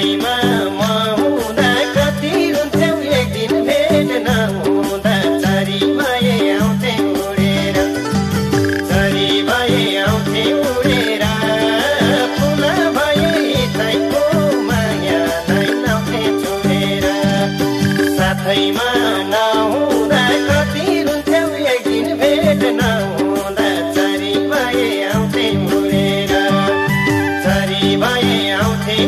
साथैमा म हुँदा कति रुन्थ्यौ एक दिन भेट नहुँदा चरी भए आउँथे उडेर चरी भए आउँथे उडेर फुल भए हितैको माया नै नाउँथे छोडेर साथैमा नहुँदा कति रुन्थ्यौ एक दिन भेट नहुँदा चरी भए आउँथे उडेर चरी भए आउँथे